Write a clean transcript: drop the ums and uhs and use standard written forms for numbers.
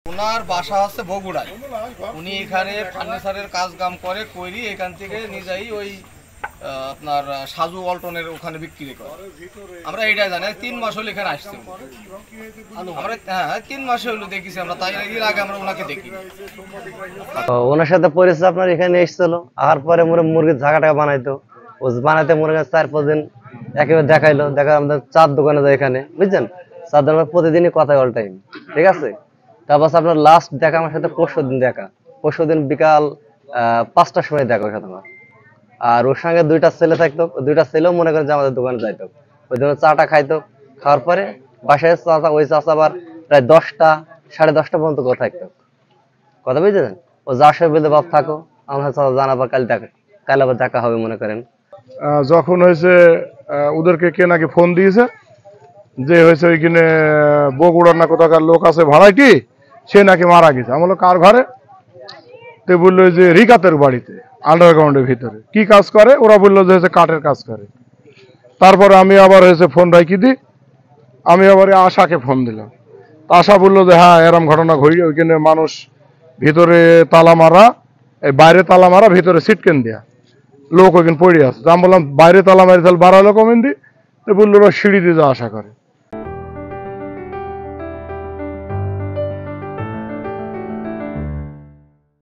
ওনার বাসা হচ্ছে বগুড়ায়। উনি এখানে ফার্নিচারের কাজ কাম করে করি এখান থেকে নিজেই ওই আপনার সাজু অল্টনের ওখানে বিক্রি করে। আমরা এইটাই জানি 3 মাস হলো এখানে আসছি আমরা। হ্যাঁ 3 মাস হলো দেখেছি আমরা, তাই এর আগে আমরা ওনাকে দেখি। ওনার সাথে পরিচয় আপনার এখানে এসেছিল, আর পরে মুরগির ঝাঁকা বানাইতো, ও বানাইতে মুরগি 4-5 দিন একেবারে দেখাইলো। দেখা আমাদের চার দোকানে যায় এখানে, বুঝছেন, চার দোকানে প্রতিদিনই কথা অল টাইম, ঠিক আছে। তারপর আপনার লাস্ট দেখা আমার সাথে পরশুদিন দেখা, পরশুদিন বিকাল 5টার সময় দেখা ওর সাথে আমার। আর ওর সঙ্গে 2টা ছেলে থাকতো, 2টা ছেলেও মনে করেন যে আমাদের দোকানে যাইতো, ওই দোকানে চাটা খাইতো। খাওয়ার পরে বাসায় চাচা, ওই চাচা আবার প্রায় 10টা 10:30 পর্যন্ত কথা থাকতো, কথা বুঝতেছেন। ও যা সে বলতে বাপ থাকো, আমার চাচা জানাবার কাল আবার দেখা হবে মনে করেন। যখন হয়েছে ওদেরকে কে নাকি ফোন দিয়েছে যে হয়েছে ওইখানে বগুড়ার না কোথাকার লোক আছে ভাড়াটি, সে নাকি মারা গেছে। আমি বললো কার ঘরে? তো বললো যে রিকাতের বাড়িতে, আন্ডারগ্রাউন্ডের ভিতরে। কি কাজ করে? ওরা বললো যে হচ্ছে কাঠের কাজ করে। তারপরে আমি আবার হয়েছে ফোন রাখি দিই, আমি আবার আশাকে ফোন দিলাম। আশা বললো যে হ্যাঁ এরম ঘটনা ঘটে, ওইখানে মানুষ ভিতরে তালা মারা, বাইরে তালা মারা, ভিতরে সিটকেন দেয়া, লোক ওইখানে পড়ে আছে। আমি বললাম বাইরে তালা মারি তাহলে বাড়ালো কমেন দি। তো বললো ওরা সিঁড়ি দিয়ে যা আশা করে।